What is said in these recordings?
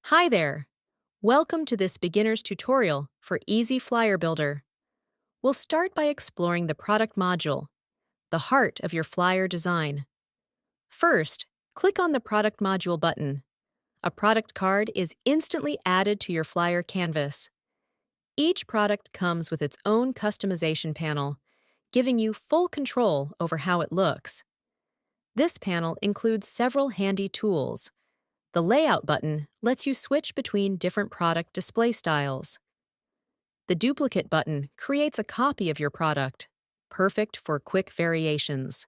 Hi there! Welcome to this beginner's tutorial for EasyFlyerBuilder. We'll start by exploring the product module, the heart of your flyer design. First, click on the Product Module button. A product card is instantly added to your flyer canvas. Each product comes with its own customization panel, giving you full control over how it looks. This panel includes several handy tools. The Layout button lets you switch between different product display styles. The Duplicate button creates a copy of your product, perfect for quick variations.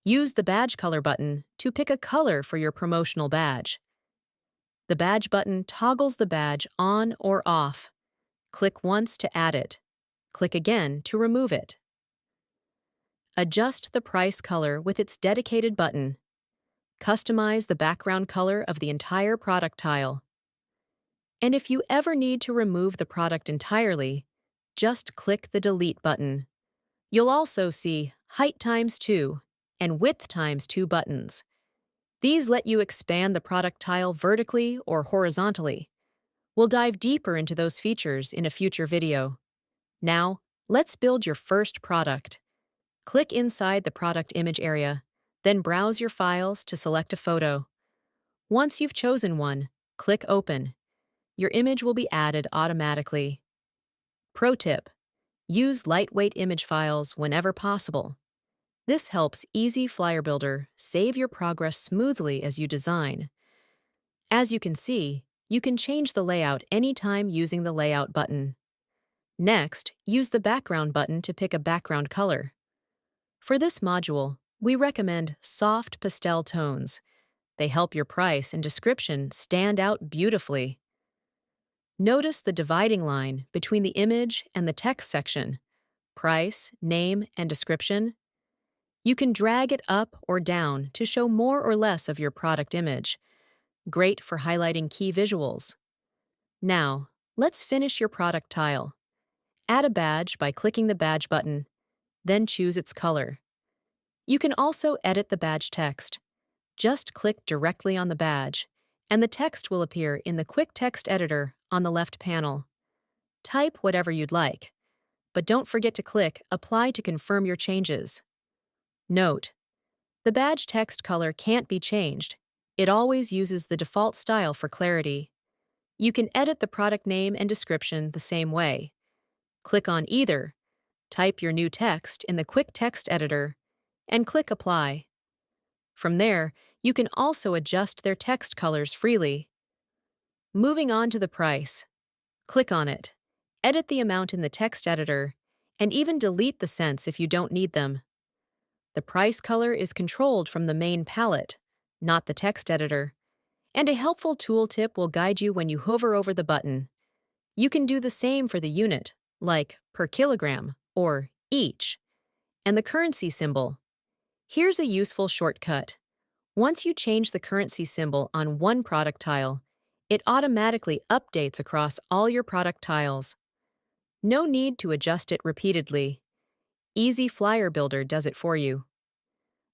Use the Badge Color button to pick a color for your promotional badge. The Badge button toggles the badge on or off. Click once to add it. Click again to remove it. Adjust the price color with its dedicated button. Customize the background color of the entire product tile. And if you ever need to remove the product entirely, just click the Delete button. You'll also see Height x2 and Width x2 buttons. These let you expand the product tile vertically or horizontally. We'll dive deeper into those features in a future video. Now, let's build your first product. Click inside the product image area, then browse your files to select a photo. Once you've chosen one, click Open. Your image will be added automatically. Pro tip: use lightweight image files whenever possible. This helps EasyFlyerBuilder save your progress smoothly as you design. As you can see, you can change the layout anytime using the Layout button. Next, use the Background button to pick a background color. For this module, we recommend soft pastel tones. They help your price and description stand out beautifully. Notice the dividing line between the image and the text section, price, name, and description. You can drag it up or down to show more or less of your product image. Great for highlighting key visuals. Now, let's finish your product tile. Add a badge by clicking the Badge button, then choose its color. You can also edit the badge text. Just click directly on the badge, and the text will appear in the Quick Text Editor on the left panel. Type whatever you'd like, but don't forget to click Apply to confirm your changes. Note: the badge text color can't be changed. It always uses the default style for clarity. You can edit the product name and description the same way. Click on either, type your new text in the Quick Text Editor, and click Apply. From there, you can also adjust their text colors freely. Moving on to the price. Click on it, edit the amount in the text editor, and even delete the cents if you don't need them. The price color is controlled from the main palette, not the text editor, and a helpful tooltip will guide you when you hover over the button. You can do the same for the unit, like per kilogram or each, and the currency symbol. Here's a useful shortcut. Once you change the currency symbol on one product tile, it automatically updates across all your product tiles. No need to adjust it repeatedly. EasyFlyerBuilder does it for you.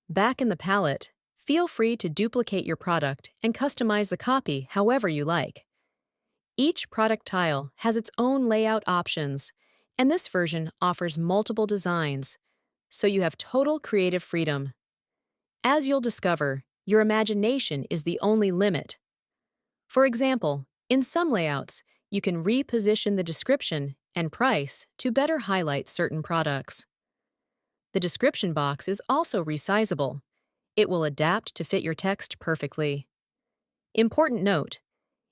Back in the palette, feel free to duplicate your product and customize the copy however you like. Each product tile has its own layout options, and this version offers multiple designs, so you have total creative freedom. As you'll discover, your imagination is the only limit. For example, in some layouts, you can reposition the description and price to better highlight certain products. The description box is also resizable. It will adapt to fit your text perfectly. Important note: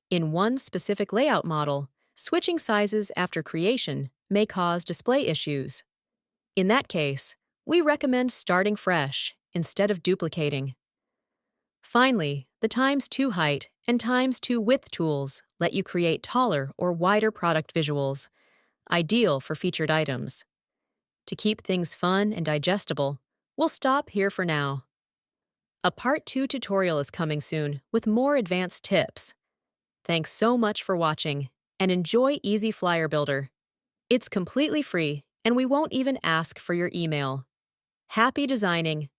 in one specific layout model, switching sizes after creation may cause display issues. In that case, we recommend starting fresh instead of duplicating. Finally, the x2 height and x2 width tools let you create taller or wider product visuals, ideal for featured items. To keep things fun and digestible, we'll stop here for now. A Part 2 tutorial is coming soon with more advanced tips. Thanks so much for watching, and enjoy EasyFlyerBuilder. It's completely free, and we won't even ask for your email. Happy designing!